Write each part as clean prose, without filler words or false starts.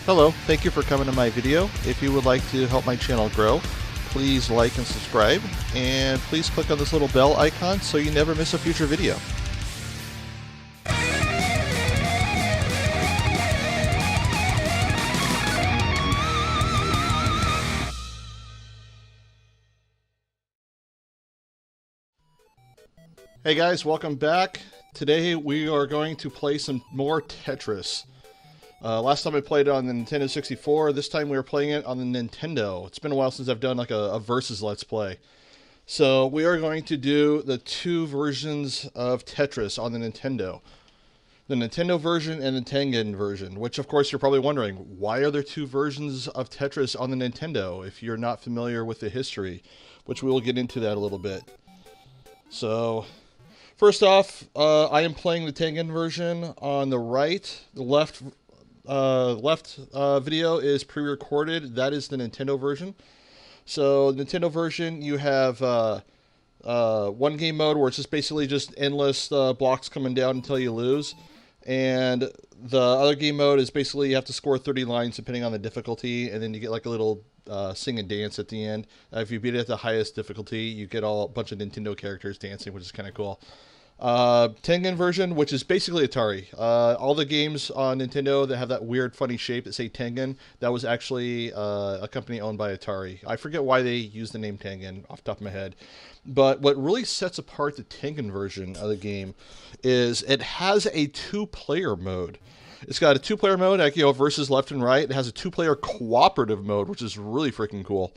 Hello, thank you for coming to my video. If you would like to help my channel grow, please like and subscribe, and please click on this little bell icon so you never miss a future video. Hey guys, welcome back. Today we are going to play some more Tetris. Last time I played it on the Nintendo 64, this time we were playing it on the Nintendo. It's been a while since I've done like a versus Let's Play. So we are going to do the two versions of Tetris on the Nintendo. The Nintendo version and the Tengen version, which of course you're probably wondering, why are there two versions of Tetris on the Nintendo if you're not familiar with the history, which we will get into that a little bit. So, first off, I am playing the Tengen version on the right. The left video is pre-recorded. That is the Nintendo version. So, the Nintendo version, you have one game mode where it's just basically just endless blocks coming down until you lose. And the other game mode is basically you have to score 30 lines depending on the difficulty, and then you get like a little sing and dance at the end. If you beat it at the highest difficulty, you get a bunch of Nintendo characters dancing, which is kind of cool. Tengen version, which is basically Atari. All the games on Nintendo that have that weird funny shape that say Tengen, that was actually a company owned by Atari. I forget why they used the name Tengen off the top of my head. But what really sets apart the Tengen version of the game is it has a two-player mode. It's got a two-player mode, like, versus left and right. It has a two-player cooperative mode, which is really freaking cool.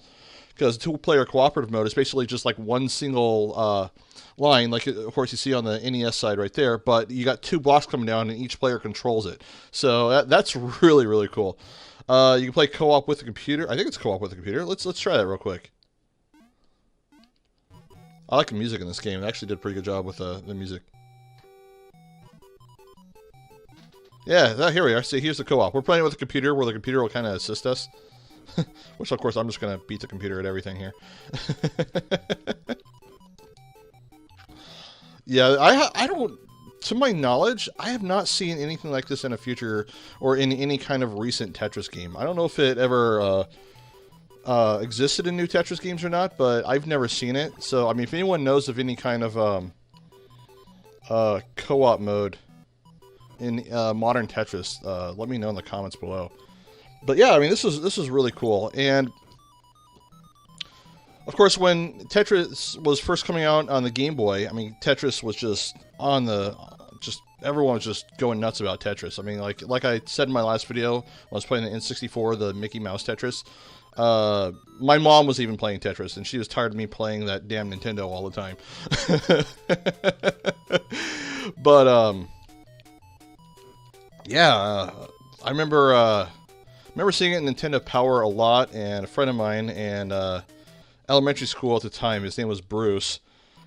Because two-player cooperative mode is basically just like one single line, like of course you see on the NES side right there, but you got two blocks coming down and each player controls it. So that's really, really cool. You can play co-op with the computer. I think it's co-op with the computer. Let's try that real quick. I like the music in this game. It actually did a pretty good job with the music. Yeah, here we are. See, here's the co-op. We're playing with the computer where the computer will kind of assist us. Which, of course, I'm just going to beat the computer at everything here. Yeah, I don't... To my knowledge, I have not seen anything like this in a future or in any kind of recent Tetris game. I don't know if it ever existed in new Tetris games or not, but I've never seen it. So, I mean, if anyone knows of any kind of co-op mode in modern Tetris, let me know in the comments below. But yeah, I mean, this is really cool. And of course, when Tetris was first coming out on the Game Boy, I mean, Tetris was just on the everyone was just going nuts about Tetris. I mean, like I said in my last video, when I was playing the N64, the Mickey Mouse Tetris. My mom was even playing Tetris, and she was tired of me playing that damn Nintendo all the time. But yeah, I remember seeing it in Nintendo Power a lot, and a friend of mine in elementary school at the time, his name was Bruce,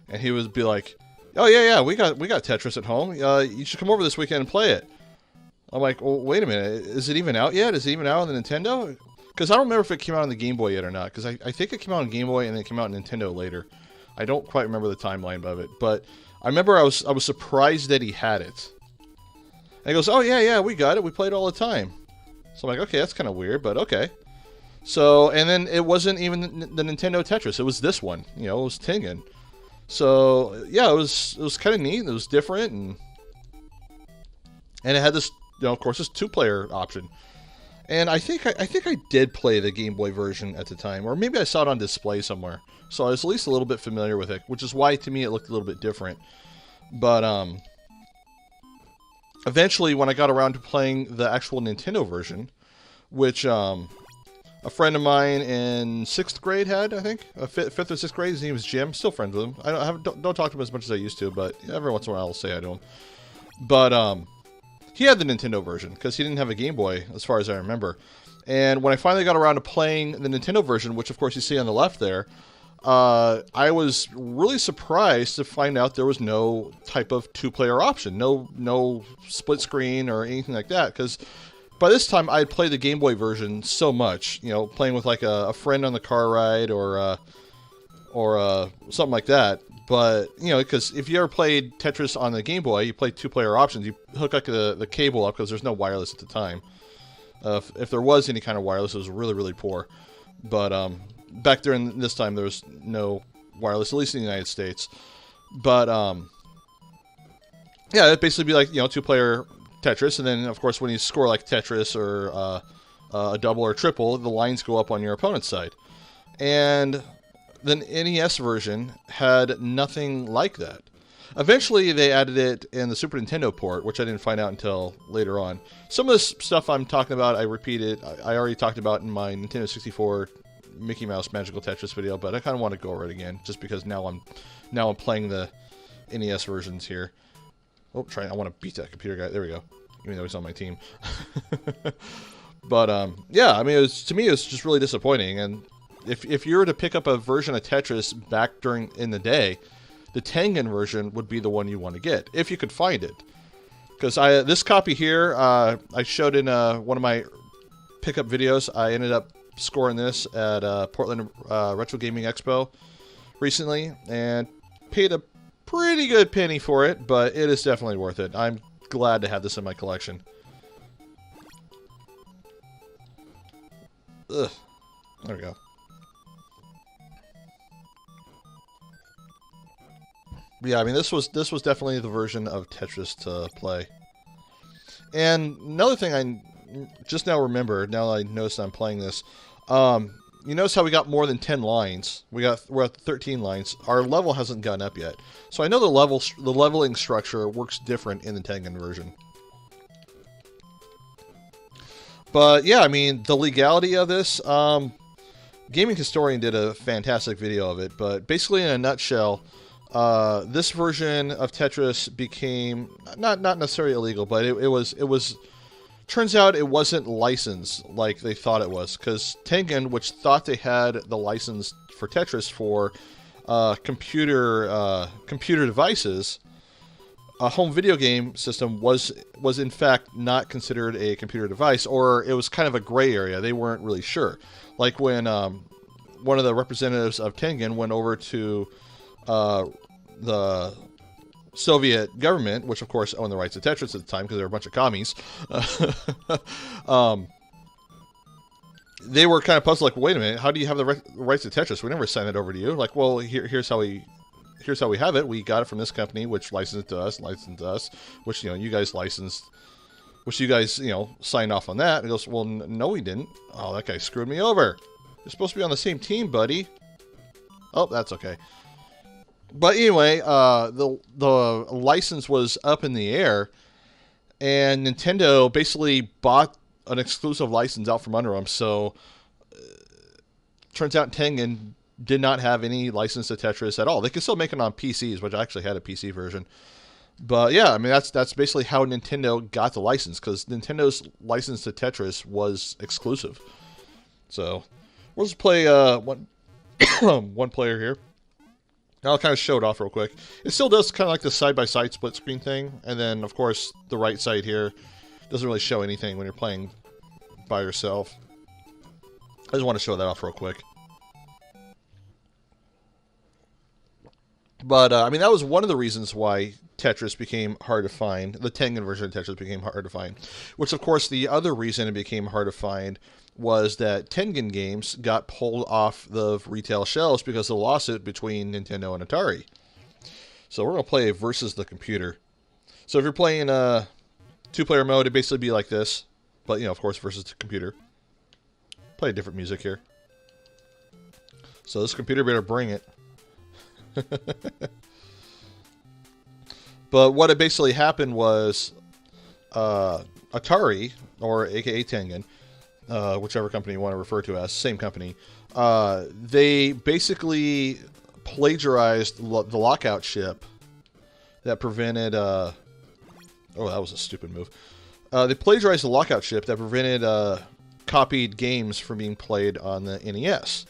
and he would be like, "Oh yeah, we got Tetris at home. You should come over this weekend and play it." I'm like, "Well, wait a minute, is it even out yet? Is it even out on the Nintendo?" Because I don't remember if it came out on the Game Boy yet or not, because I think it came out on Game Boy and then it came out on Nintendo later. I don't quite remember the timeline of it, but I remember I was surprised that he had it. And he goes, "Oh yeah, we got it. We played it all the time." So I'm like, okay, that's kind of weird, but okay. So, and then it wasn't even the Nintendo Tetris. It was this one. It was Tengen. So, yeah, it was kind of neat. It was different, and it had this, of course, this two-player option. And I think I did play the Game Boy version at the time, or maybe I saw it on display somewhere. So I was at least a little bit familiar with it, which is why, to me, it looked a little bit different. But, eventually, when I got around to playing the actual Nintendo version, which a friend of mine in 6th grade had, I think, 5th or 6th grade, his name was Jim. Still friends with him. I don't talk to him as much as I used to, but every once in a while I'll say hi to him. But he had the Nintendo version because he didn't have a Game Boy, as far as I remember. And when I finally got around to playing the Nintendo version, which of course you see on the left there, I was really surprised to find out there was no type of two-player option, no split screen or anything like that. Because by this time I had played the Game Boy version so much, playing with like a friend on the car ride or something like that. But because if you ever played Tetris on the Game Boy, you played two-player options. You hook up the cable up because there's no wireless at the time. If there was any kind of wireless, it was really, really poor. But back during this time, there was no wireless, at least in the United States. But yeah, it'd basically be like, 2-player Tetris, and then of course when you score like Tetris or a double or triple, the lines go up on your opponent's side. And the NES version had nothing like that. Eventually, they added it in the Super Nintendo port, which I didn't find out until later on. Some of this stuff I'm talking about, I already talked about in my Nintendo 64 Mickey Mouse Magical Tetris video, but I kind of want to go over it again, just because now I'm playing the NES versions here. Oh, I want to beat that computer guy. There we go. Even though he's on my team. But yeah, I mean, to me, it was just really disappointing. And if you were to pick up a version of Tetris back in the day, the Tengen version would be the one you want to get, if you could find it. Because this copy here, I showed in one of my pickup videos. I ended up scoring this at Portland Retro Gaming Expo recently, and paid a pretty good penny for it, but it is definitely worth it. I'm glad to have this in my collection. Ugh. There we go. Yeah, I mean, this was definitely the version of Tetris to play. And another thing I just now remembered, now that I noticed I'm playing this, you notice how we got more than 10 lines. We're at 13 lines. Our level hasn't gotten up yet. So I know the leveling structure works different in the Tengen version. But yeah, I mean, the legality of this, Gaming Historian did a fantastic video of it, but basically in a nutshell, this version of Tetris became not necessarily illegal, but it was turns out it wasn't licensed like they thought it was, because Tengen, which thought they had the license for Tetris for computer devices, a home video game system was in fact not considered a computer device, or it was kind of a gray area. They weren't really sure. Like when one of the representatives of Tengen went over to the Soviet government, which of course owned the rights to Tetris at the time because they were a bunch of commies, they were kind of puzzled, like, wait a minute, how do you have the rights to Tetris? We never signed it over to you. Like, well, here's how we have it. We got it from this company, which licensed to us, which, you guys licensed, which you guys, signed off on that. And he goes, well, no, we didn't. Oh, that guy screwed me over. You're supposed to be on the same team, buddy. Oh, that's okay. But anyway, the license was up in the air, and Nintendo basically bought an exclusive license out from under them. So, turns out Tengen did not have any license to Tetris at all. They could still make it on PCs, which I actually had a PC version. But yeah, I mean, that's basically how Nintendo got the license, because Nintendo's license to Tetris was exclusive. So, we'll just play one player here. I'll kind of show it off real quick. It still does kind of like the side-by-side split screen thing. And then, of course, the right side here doesn't really show anything when you're playing by yourself. I just want to show that off real quick. But, I mean, that was one of the reasons why Tetris became hard to find. The Tengen version of Tetris became hard to find. Which, of course, the other reason it became hard to find was that Tengen games got pulled off the retail shelves because of the lawsuit between Nintendo and Atari. So we're going to play versus the computer. So if you're playing a two-player mode, it'd basically be like this. But, of course, versus the computer. Play different music here. So this computer better bring it. But what it basically happened was Atari, or aka Tengen, whichever company you want to refer to as, same company, they basically plagiarized the lockout chip that prevented... oh, that was a stupid move. They plagiarized the lockout chip that prevented copied games from being played on the NES.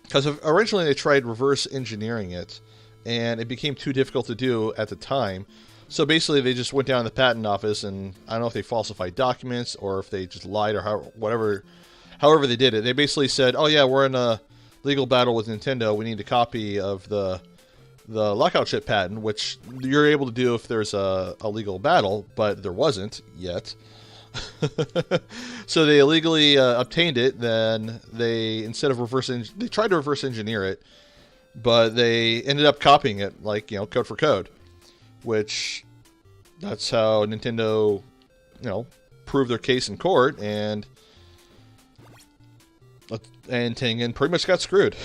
Because originally they tried reverse engineering it, and it became too difficult to do at the time. So basically they just went down to the patent office, and I don't know if they falsified documents or if they just lied or however they did it. They basically said, oh yeah, we're in a legal battle with Nintendo. We need a copy of the lockout chip patent, which you're able to do if there's a legal battle, but there wasn't yet. So they illegally obtained it. Then they, instead of they tried to reverse engineer it, but they ended up copying it, like, code for code, which that's how Nintendo, proved their case in court, and Tengen pretty much got screwed.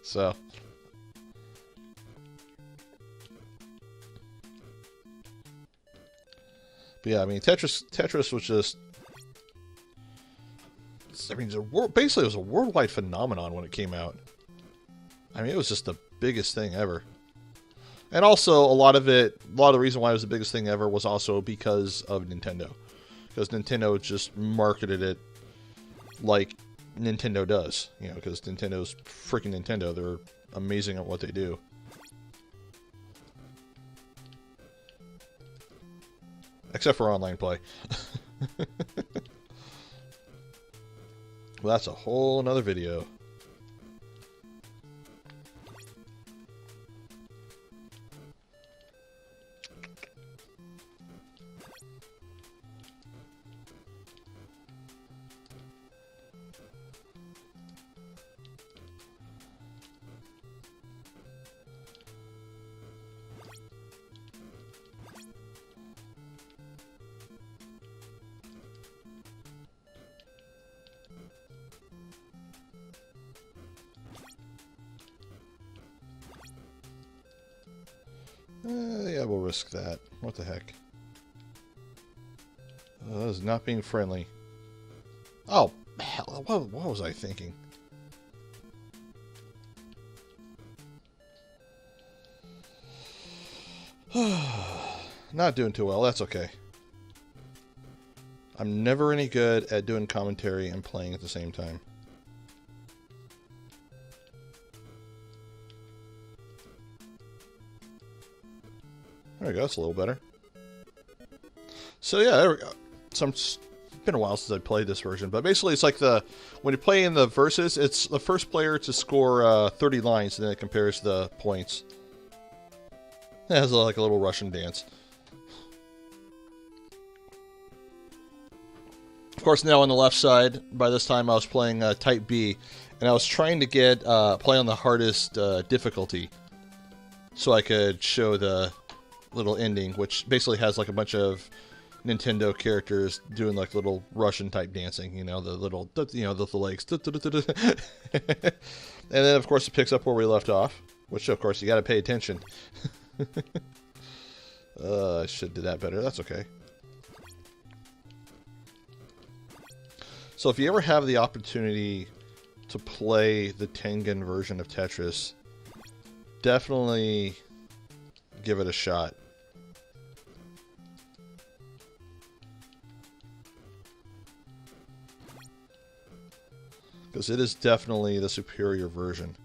So. But yeah, I mean, Tetris was just, I mean, basically it was a worldwide phenomenon when it came out. I mean, it was just the biggest thing ever. And also, a lot of the reason why it was the biggest thing ever was also because of Nintendo. Because Nintendo just marketed it like Nintendo does. Because Nintendo's freaking Nintendo. They're amazing at what they do. Except for online play. Well, that's a whole nother video. Yeah, we'll risk that. What the heck? That is not being friendly. Oh, hell, what was I thinking? Not doing too well, that's okay. I'm never any good at doing commentary and playing at the same time. There we go, that's a little better. So yeah, there we go. So it's been a while since I played this version, but basically it's like when you play in the versus, it's the first player to score 30 lines, and then it compares the points. It has like a little Russian dance. Of course, now on the left side, by this time I was playing Type B, and I was trying to get play on the hardest difficulty, so I could show the little ending, which basically has like a bunch of Nintendo characters doing like little Russian type dancing, the little, the legs. And then of course it picks up where we left off, which of course you got to pay attention. I should do that better. That's okay. So if you ever have the opportunity to play the Tengen version of Tetris, definitely give it a shot. Because it is definitely the superior version.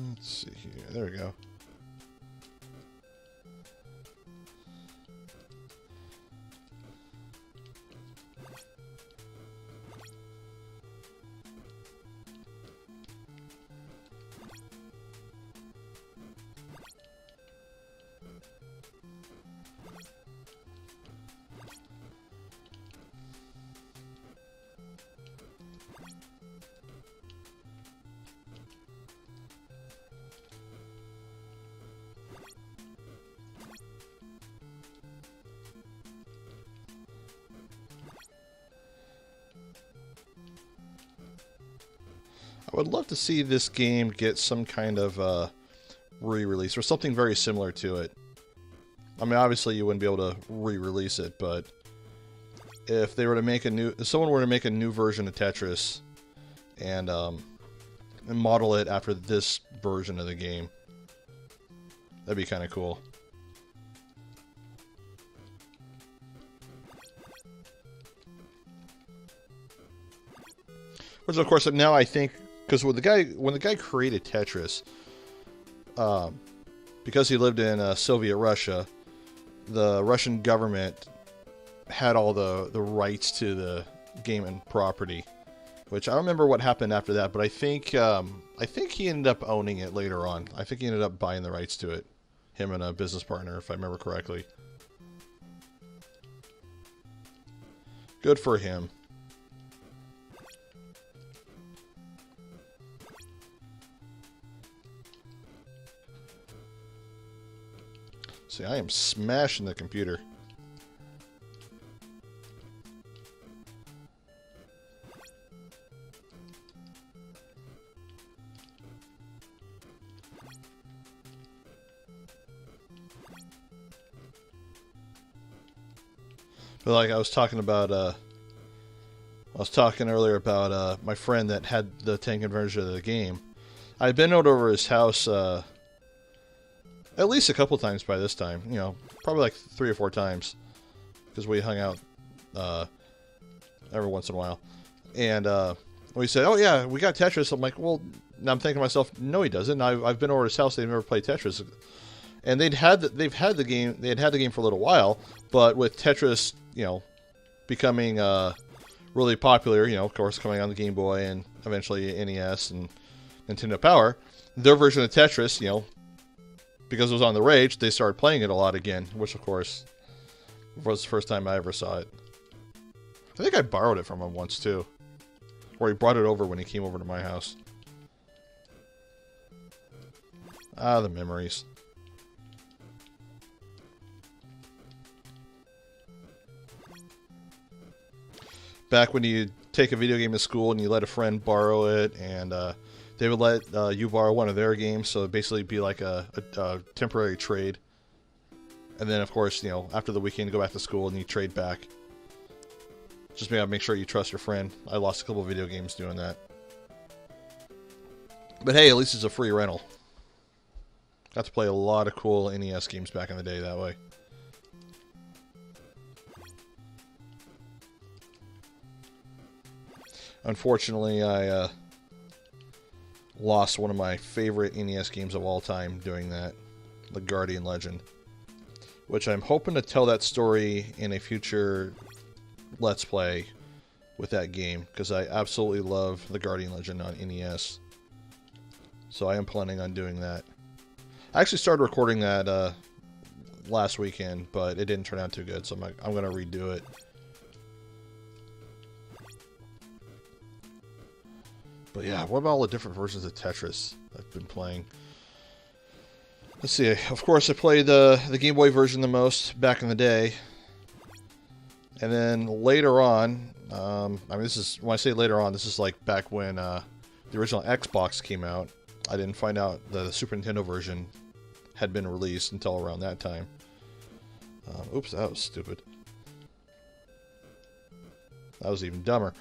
Let's see here. There we go. I would love to see this game get some kind of re-release or something very similar to it. I mean, obviously you wouldn't be able to re-release it, but if they were to make if someone were to make a new version of Tetris and model it after this version of the game, that'd be kind of cool. Which, of course, now I think, because when the guy created Tetris, because he lived in Soviet Russia, the Russian government had all the rights to the game and property. Which I don't remember what happened after that, but I think he ended up owning it later on. I think he ended up buying the rights to it, him and a business partner, if I remember correctly. Good for him. See, I am smashing the computer. But like I was talking about, earlier about my friend that had the Tengen version of the game. I'd been over his house at least a couple times by this time. You know, probably like 3 or 4 times, because we hung out every once in a while. And we said, "Oh yeah, we got Tetris." I'm like, "Well," now I'm thinking to myself, "No, he doesn't." I've been over his house. They've never played Tetris, and they've had the game. They had the game for a little while, but with Tetris, you know, becoming really popular, you know, of course, coming on the Game Boy and eventually NES and Nintendo Power, their version of Tetris, you know, because it was on the rage, they started playing it a lot again, which, of course, was the first time I ever saw it. I think I borrowed it from him once, too. Or he brought it over when he came over to my house. Ah, the memories. Back when you take a video game to school and you let a friend borrow it, and they would let you borrow one of their games, so it'd basically be like a temporary trade. And then, of course, you know, after the weekend, you go back to school and you trade back. Just make sure you trust your friend. I lost a couple of video games doing that. But hey, at least it's a free rental. Got to play a lot of cool NES games back in the day that way. Unfortunately, I lost one of my favorite NES games of all time doing that, The Guardian Legend, which I'm hoping to tell that story in a future Let's Play with that game, because I absolutely love The Guardian Legend on NES. So I am planning on doing that. I actually started recording that last weekend, but it didn't turn out too good, so I'm going to redo it. But yeah, what about all the different versions of Tetris I've been playing? Let's see. Of course, I played the Game Boy version the most back in the day. And then later on, I mean, this is, when I say later on, this is like back when the original Xbox came out. I didn't find out the Super Nintendo version had been released until around that time. Oops, that was stupid. That was even dumber.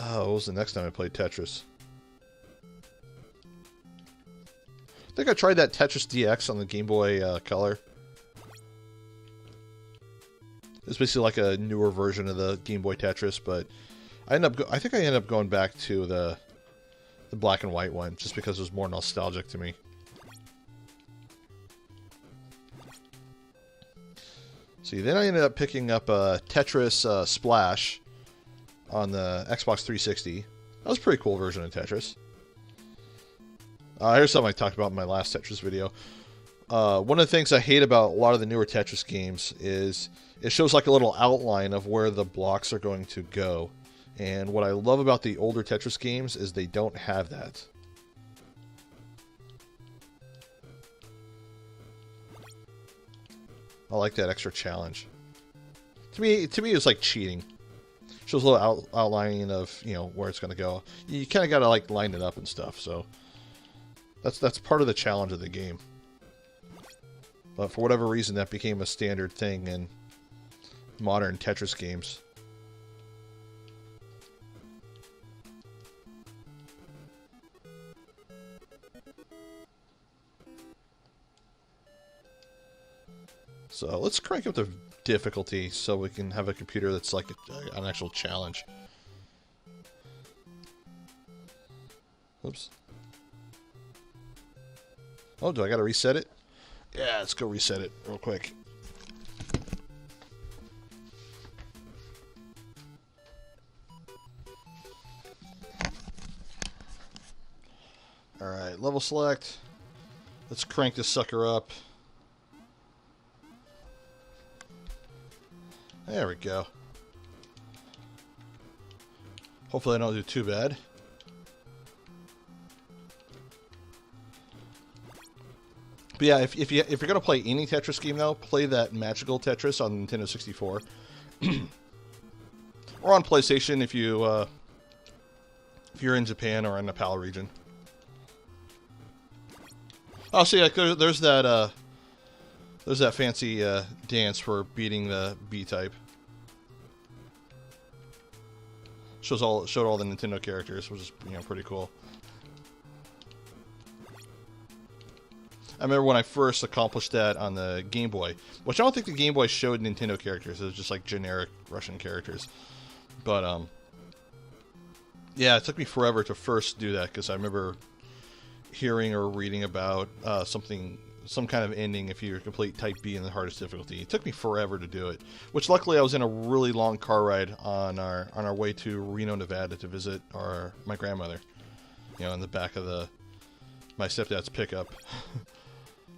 Oh, what was the next time I played Tetris? I think I tried that Tetris DX on the Game Boy Color. It's basically like a newer version of the Game Boy Tetris, but I think I ended up going back to the black and white one just because it was more nostalgic to me. See, then I ended up picking up Tetris Splash on the Xbox 360. That was a pretty cool version of Tetris. Here's something I talked about in my last Tetris video. One of the things I hate about a lot of the newer Tetris games is it shows like a little outline of where the blocks are going to go. And what I love about the older Tetris games is they don't have that. I like that extra challenge. To me, it's like cheating. Shows a little outlining of, you know, where it's going to go. You kind of got to like line it up and stuff. So that's part of the challenge of the game. But for whatever reason, that became a standard thing in modern Tetris games. So let's crank up the difficulty so we can have a computer that's like an actual challenge. Oops. Oh, do I gotta reset it? Yeah, let's go reset it real quick. Alright, level select. Let's crank this sucker up. There we go. Hopefully I don't do too bad. But yeah, if you're gonna play any Tetris game though, play that Magical Tetris on Nintendo 64, or on PlayStation if you're in Japan or in the PAL region. Oh, see, like there's that fancy dance for beating the B type. Showed all the Nintendo characters, which is pretty cool. I remember when I first accomplished that on the Game Boy, which I don't think the Game Boy showed Nintendo characters. It was just like generic Russian characters. But yeah, it took me forever to first do that because I remember hearing or reading about some kind of ending if you complete Type B in the hardest difficulty. It took me forever to do it, which luckily I was in a really long car ride on our way to Reno, Nevada to visit my grandmother, in the back of my stepdad's pickup.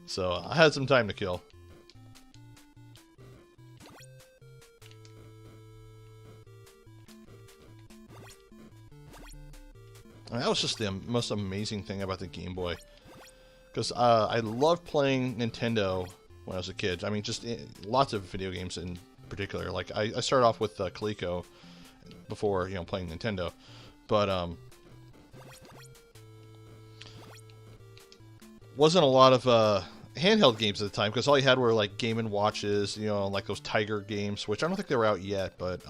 So I had some time to kill. I mean, that was just the most amazing thing about the Game Boy. Because I loved playing Nintendo when I was a kid. I mean, just lots of video games in particular. Like, I started off with Coleco before, playing Nintendo. But, wasn't a lot of handheld games at the time. Because all you had were, like, Game & Watches, like those Tiger games. Which I don't think they were out yet, but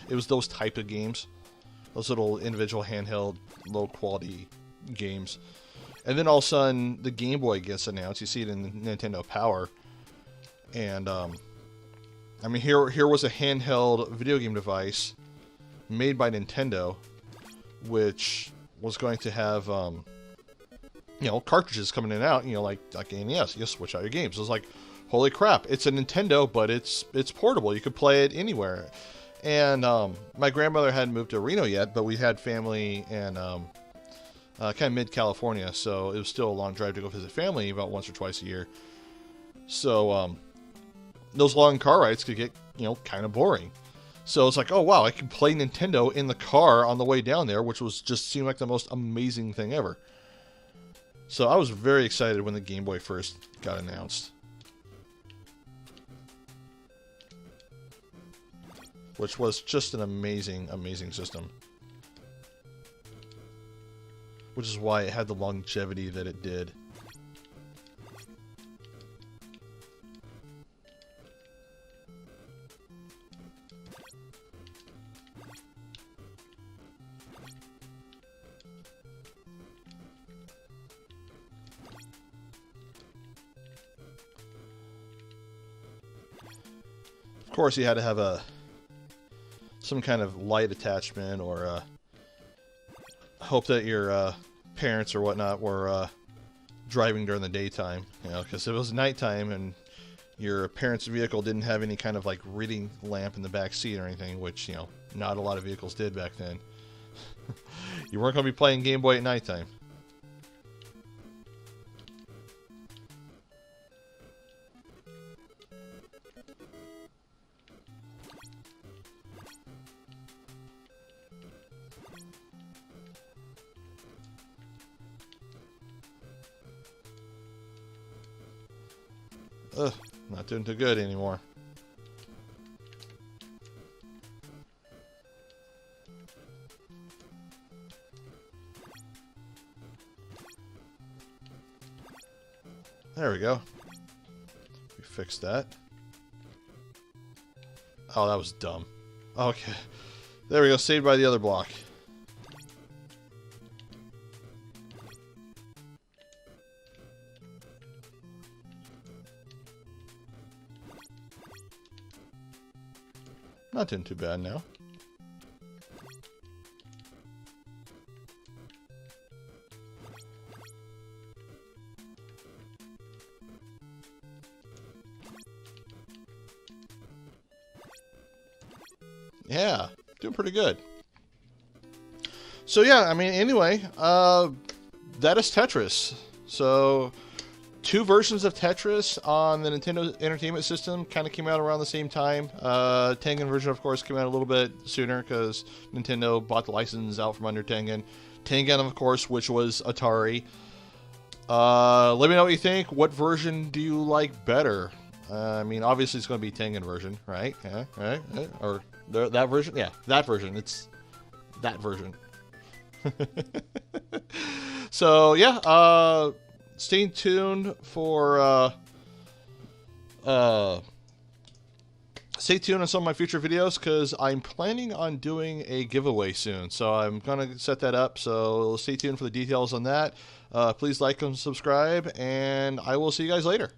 it was those type of games. Those little individual handheld, low-quality games. And then all of a sudden, the Game Boy gets announced. You see it in Nintendo Power. And, I mean, here was a handheld video game device made by Nintendo, which was going to have, cartridges coming in and out, like NES. You switch out your games. It was like, holy crap, it's a Nintendo, but it's portable. You could play it anywhere. And my grandmother hadn't moved to Reno yet, but we had family in kind of mid-California, so it was still a long drive to go visit family about once or twice a year. So those long car rides could get, kind of boring. So it's like, oh wow, I can play Nintendo in the car on the way down there, which was just seemed like the most amazing thing ever. So I was very excited when the Game Boy first got announced. Which was just an amazing, amazing system. Which is why it had the longevity that it did. Of course, you had to have some kind of light attachment, or hope that your parents or whatnot were driving during the daytime, because if it was nighttime and your parents' vehicle didn't have any kind of like reading lamp in the back seat or anything, which not a lot of vehicles did back then, you weren't going to be playing Game Boy at nighttime. Ugh, not doing too good anymore. There we go. We fixed that. Oh, that was dumb. Okay. There we go, saved by the other block. Not doing too bad now. Yeah, doing pretty good. So yeah, I mean, anyway, that is Tetris. So, two versions of Tetris on the Nintendo Entertainment System kind of came out around the same time. Tengen version, of course, came out a little bit sooner because Nintendo bought the license out from under Tengen. Tengen, of course, which was Atari. Let me know what you think. What version do you like better? I mean, obviously it's going to be Tengen version, right? Yeah, right? Or that version? Yeah, that version. It's that version. So, yeah, stay tuned for, stay tuned on some of my future videos because I'm planning on doing a giveaway soon. So I'm going to set that up. So stay tuned for the details on that. Please like and subscribe, and I will see you guys later.